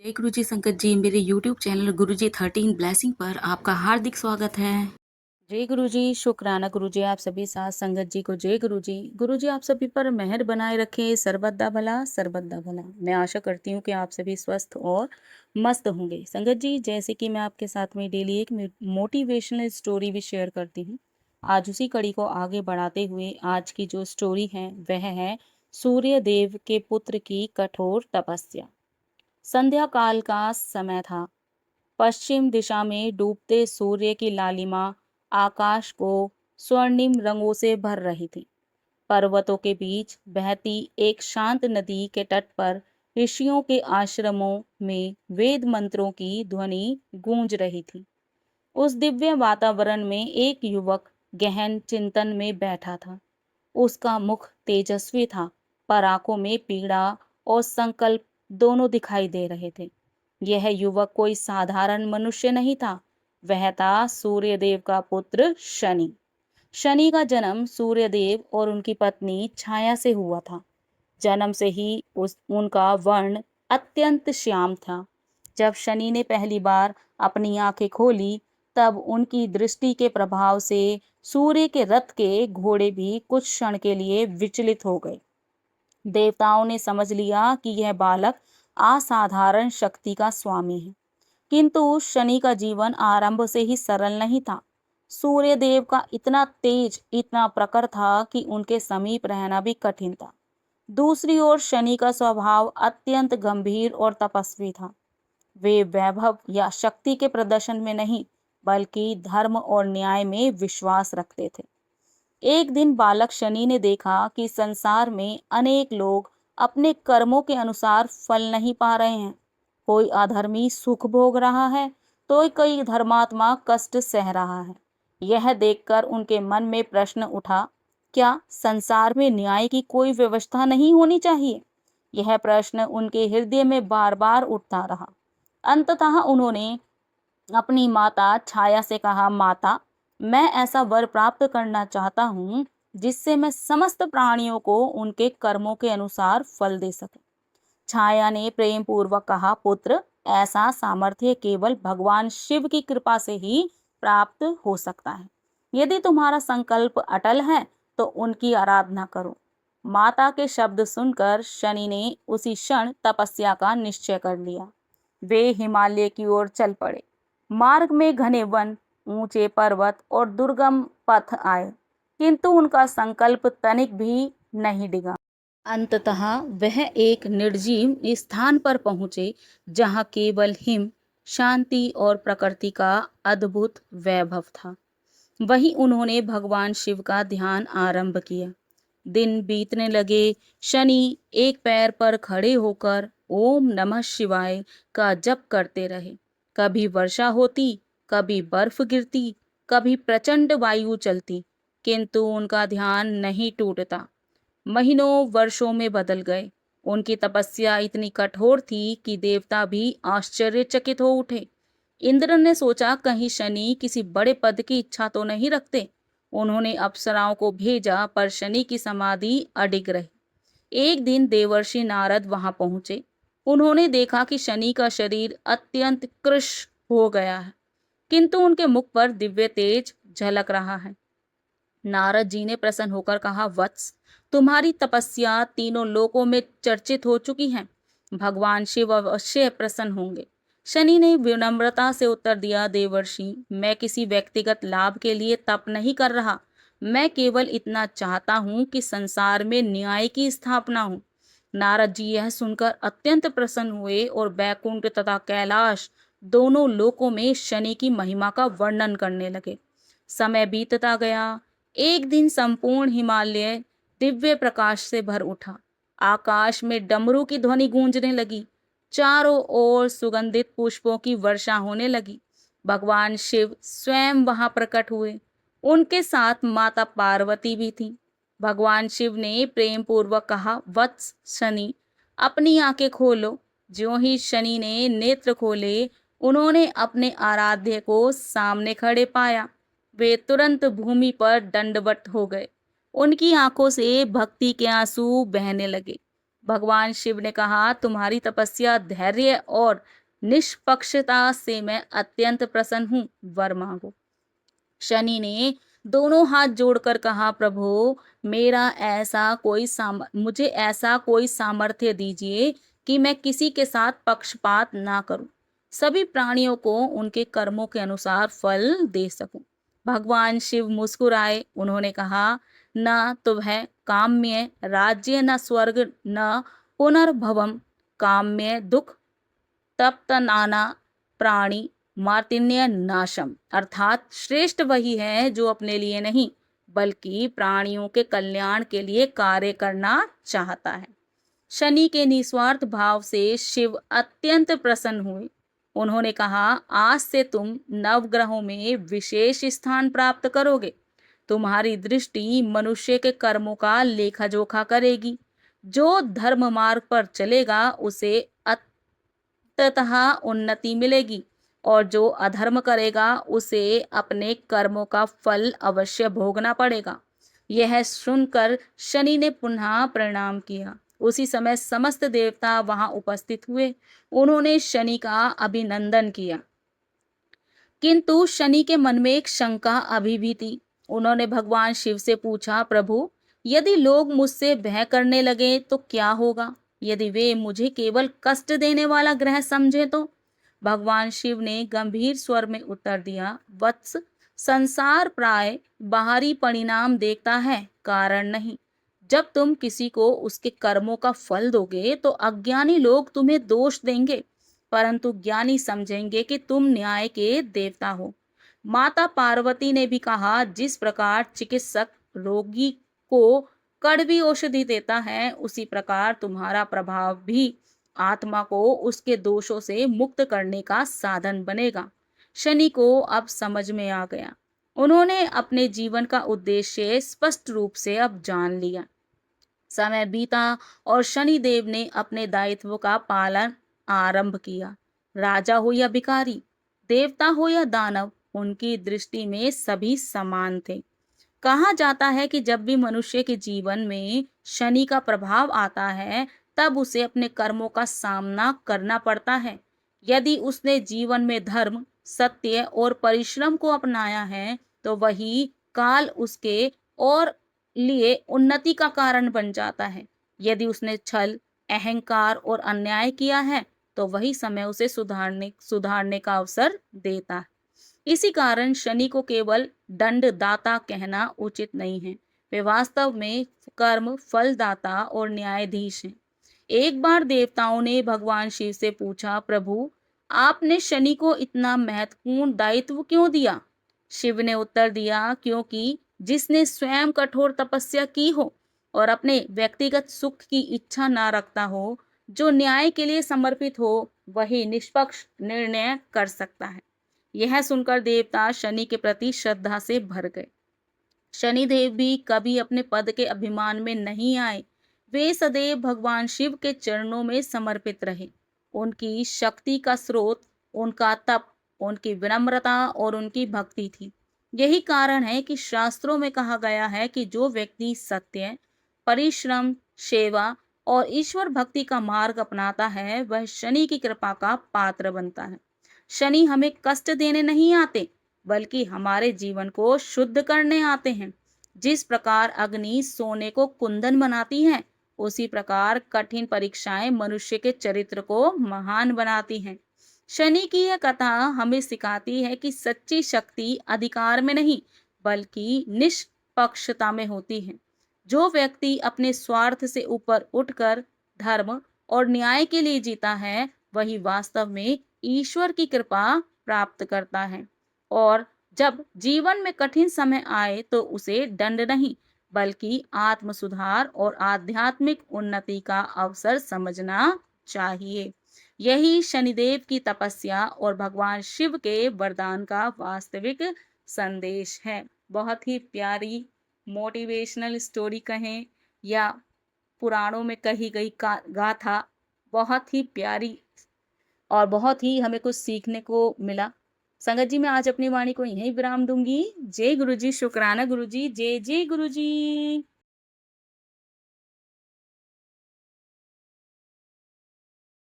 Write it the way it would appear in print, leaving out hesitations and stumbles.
जय गुरु जी संगत जी, मेरे यूट्यूब चैनल गुरु जी 13 ब्लेसिंग पर आपका हार्दिक स्वागत है। जय गुरु जी। शुक्राना गुरु जी, आप सभी साथ संगत जी को जय गुरु जी। गुरु जी आप सभी पर मेहर बनाए रखे, सर्वदा भला सर्वदा भला। मैं आशा करती हूँ कि आप सभी स्वस्थ और मस्त होंगे। संगत जी, जैसे कि मैं आपके साथ में डेली एक मोटिवेशनल स्टोरी भी शेयर करती हूँ। आज उसी कड़ी को आगे बढ़ाते हुए आज की जो स्टोरी है वह है सूर्य देव के पुत्र की कठोर तपस्या। संध्या काल का समय था। पश्चिम दिशा में डूबते सूर्य की लालिमा आकाश को स्वर्णिम रंगों से भर रही थी। पर्वतों के बीच बहती एक शांत नदी के तट पर ऋषियों के आश्रमों में वेद मंत्रों की ध्वनि गूंज रही थी। उस दिव्य वातावरण में एक युवक गहन चिंतन में बैठा था। उसका मुख तेजस्वी था, पर आंखों में पीड़ा और संकल्प दोनों दिखाई दे रहे थे। यह युवक कोई साधारण मनुष्य नहीं था। वह था सूर्यदेव का पुत्र शनि। शनि का जन्म सूर्यदेव और उनकी पत्नी छाया से हुआ था। जन्म से ही उनका वर्ण अत्यंत श्याम था। जब शनि ने पहली बार अपनी आंखें खोली, तब उनकी दृष्टि के प्रभाव से सूर्य के रथ के घोड़े भी कुछ क्षण के लिए विचलित हो गए। देवताओं ने समझ लिया कि यह बालक असाधारण शक्ति का स्वामी है। किंतु शनि का जीवन आरंभ से ही सरल नहीं था। सूर्यदेव का इतना तेज, इतना प्रखर था कि उनके समीप रहना भी कठिन था। दूसरी ओर शनि का स्वभाव अत्यंत गंभीर और तपस्वी था। वे वैभव या शक्ति के प्रदर्शन में नहीं, बल्कि धर्म और न्याय में विश्वास रखते थे। एक दिन बालक शनि ने देखा कि संसार में अनेक लोग अपने कर्मों के अनुसार फल नहीं पा रहे हैं। कोई अधर्मी सुख भोग रहा है, तो कोई धर्मात्मा कष्ट सह रहा है। यह देखकर उनके मन में प्रश्न उठा, क्या संसार में न्याय की कोई व्यवस्था नहीं होनी चाहिए? यह प्रश्न उनके हृदय में बार बार उठता रहा। अंततः उन्होंने अपनी माता छाया से कहा, माता, मैं ऐसा वर प्राप्त करना चाहता हूँ जिससे मैं समस्त प्राणियों को उनके कर्मों के अनुसार फल दे सकूं। छाया ने प्रेम पूर्वक कहा, पुत्र, ऐसा सामर्थ्य केवल भगवान शिव की कृपा से ही प्राप्त हो सकता है। यदि तुम्हारा संकल्प अटल है तो उनकी आराधना करो। माता के शब्द सुनकर शनि ने उसी क्षण तपस्या का निश्चय कर लिया। वे हिमालय की ओर चल पड़े। मार्ग में घने वन, ऊंचे पर्वत और दुर्गम पथ आए, किंतु उनका संकल्प तनिक भी नहीं डिगा। अंततः वह एक निर्जीव स्थान पर पहुंचे, जहां केवल हिम, शांति और प्रकृति का अद्भुत वैभव था। वहीं उन्होंने भगवान शिव का ध्यान आरंभ किया। दिन बीतने लगे। शनि एक पैर पर खड़े होकर ओम नमः शिवाय का जप करते रहे। कभी वर्षा होती, कभी बर्फ गिरती, कभी प्रचंड वायु चलती, किंतु उनका ध्यान नहीं टूटता। महीनों वर्षों में बदल गए। उनकी तपस्या इतनी कठोर थी कि देवता भी आश्चर्यचकित हो उठे। इंद्र ने सोचा, कहीं शनि किसी बड़े पद की इच्छा तो नहीं रखते। उन्होंने अप्सराओं को भेजा, पर शनि की समाधि अडिग रही। एक दिन देवर्षि नारद वहां पहुंचे। उन्होंने देखा कि शनि का शरीर अत्यंत कृश हो गया है, किंतु उनके मुख पर दिव्य तेज झलक रहा है। नारद जी ने प्रसन्न होकर कहा, वत्स, तुम्हारी तपस्या तीनों लोकों में चर्चित हो चुकी है। भगवान शिव अवश्य प्रसन्न होंगे। शनि ने विनम्रता से उत्तर दिया, देवर्षि, मैं किसी व्यक्तिगत लाभ के लिए तप नहीं कर रहा। मैं केवल इतना चाहता हूँ कि संसार में न्याय की स्थापना हो। नारद जी यह सुनकर अत्यंत प्रसन्न हुए और बैकुंठ तथा कैलाश दोनों लोकों में शनि की महिमा का वर्णन करने लगे। समय बीतता गया। एक दिन संपूर्ण हिमालय दिव्य प्रकाश से भर उठा। आकाश में डमरू की ध्वनि गूंजने लगी। चारों ओर सुगंधित पुष्पों की वर्षा होने लगी। भगवान शिव स्वयं वहां प्रकट हुए। उनके साथ माता पार्वती भी थी। भगवान शिव ने प्रेम पूर्वक कहा, वत्स शनि, अपनी आंखें खोलो। ज्यों ही शनि ने नेत्र खोले, उन्होंने अपने आराध्य को सामने खड़े पाया। वे तुरंत भूमि पर दंडवत हो गए। उनकी आंखों से भक्ति के आंसू बहने लगे। भगवान शिव ने कहा, तुम्हारी तपस्या, धैर्य और निष्पक्षता से मैं अत्यंत प्रसन्न हूँ, वर मांगो। शनि ने दोनों हाथ जोड़कर कहा, प्रभु मुझे ऐसा कोई सामर्थ्य दीजिए कि मैं किसी के साथ पक्षपात ना करूं, सभी प्राणियों को उनके कर्मों के अनुसार फल दे सकूं। भगवान शिव मुस्कुराए, उन्होंने कहा, न तो वह काम्य राज्य, न स्वर्ग, न पुनर्भवम, काम्य दुख तप्त नाना प्राणी मार्तिन्य नाशम, अर्थात श्रेष्ठ वही है जो अपने लिए नहीं बल्कि प्राणियों के कल्याण के लिए कार्य करना चाहता है। शनि के निस्वार्थ भाव से शिव अत्यंत प्रसन्न हुए। उन्होंने कहा, आज से तुम नवग्रहों में विशेष स्थान प्राप्त करोगे। तुम्हारी दृष्टि मनुष्य के कर्मों का लेखा जोखा करेगी। जो धर्म मार्ग पर चलेगा उसे ततः उन्नति मिलेगी, और जो अधर्म करेगा उसे अपने कर्मों का फल अवश्य भोगना पड़ेगा। यह सुनकर शनि ने पुनः प्रणाम किया। उसी समय समस्त देवता वहां उपस्थित हुए। उन्होंने शनि का अभिनंदन किया, किंतु शनि के मन में एक शंका अभी भी थी। उन्होंने भगवान शिव से पूछा, प्रभु यदि लोग मुझसे भय करने लगे तो क्या होगा? यदि वे मुझे केवल कष्ट देने वाला ग्रह समझे तो? भगवान शिव ने गंभीर स्वर में उत्तर दिया, वत्स, संसार प्राय बाहरी परिणाम देखता है, कारण नहीं। जब तुम किसी को उसके कर्मों का फल दोगे तो अज्ञानी लोग तुम्हें दोष देंगे, परंतु ज्ञानी समझेंगे कि तुम न्याय के देवता हो। माता पार्वती ने भी कहा, जिस प्रकार चिकित्सक रोगी को कड़वी औषधि देता है, उसी प्रकार तुम्हारा प्रभाव भी आत्मा को उसके दोषों से मुक्त करने का साधन बनेगा। शनि को अब समझ में आ गया। उन्होंने अपने जीवन का उद्देश्य स्पष्ट रूप से अब जान लिया। समय बीता और शनिदेव ने अपने दायित्व का पालन आरंभ किया। राजा हो या भिखारी, देवता हो या दानव, उनकी दृष्टि में सभी समान थे। कहा जाता है कि जब भी मनुष्य के जीवन में शनि का प्रभाव आता है, तब उसे अपने कर्मों का सामना करना पड़ता है। यदि उसने जीवन में धर्म, सत्य और परिश्रम को अपनाया है, तो वही काल उसके और लिए उन्नति का कारण बन जाता है। यदि उसने छल, अहंकार और अन्याय किया है, तो वही समय उसे सुधारने का अवसर देता है। इसी कारण शनि को केवल दंडदाता कहना उचित नहीं है। वे वास्तव में कर्म फलदाता और न्यायाधीश हैं। एक बार देवताओं ने भगवान शिव से पूछा, प्रभु आपने शनि को इतना महत्वपूर्ण दायित्व क्यों दिया? शिव ने उत्तर दिया, क्योंकि जिसने स्वयं कठोर तपस्या की हो और अपने व्यक्तिगत सुख की इच्छा ना रखता हो, जो न्याय के लिए समर्पित हो, वही निष्पक्ष निर्णय कर सकता है। यह सुनकर देवता शनि के प्रति श्रद्धा से भर गए। शनिदेव भी कभी अपने पद के अभिमान में नहीं आए। वे सदैव भगवान शिव के चरणों में समर्पित रहे। उनकी शक्ति का स्रोत उनका तप, उनकी विनम्रता और उनकी भक्ति थी। यही कारण है कि शास्त्रों में कहा गया है कि जो व्यक्ति सत्य, परिश्रम, सेवा और ईश्वर भक्ति का मार्ग अपनाता है, वह शनि की कृपा का पात्र बनता है। शनि हमें कष्ट देने नहीं आते, बल्कि हमारे जीवन को शुद्ध करने आते हैं। जिस प्रकार अग्नि सोने को कुंदन बनाती है, उसी प्रकार कठिन परीक्षाएं मनुष्य के चरित्र को महान बनाती हैं। शनि की यह कथा हमें सिखाती है कि सच्ची शक्ति अधिकार में नहीं, बल्कि निष्पक्षता में होती है। जो व्यक्ति अपने स्वार्थ से ऊपर उठकर धर्म और न्याय के लिए जीता है, वही वास्तव में ईश्वर की कृपा प्राप्त करता है। और जब जीवन में कठिन समय आए तो उसे दंड नहीं, बल्कि आत्म सुधार और आध्यात्मिक उन्नति का अवसर समझना चाहिए। यही शनिदेव की तपस्या और भगवान शिव के वरदान का वास्तविक संदेश है। बहुत ही प्यारी मोटिवेशनल स्टोरी कहें या पुराणों में कही गई गाथा, बहुत ही प्यारी और बहुत ही हमें कुछ सीखने को मिला। संगत जी, मैं आज अपनी वाणी को यहीं विराम दूंगी। जय गुरु जी, शुक्राना गुरु जी, जय जय गुरु जी।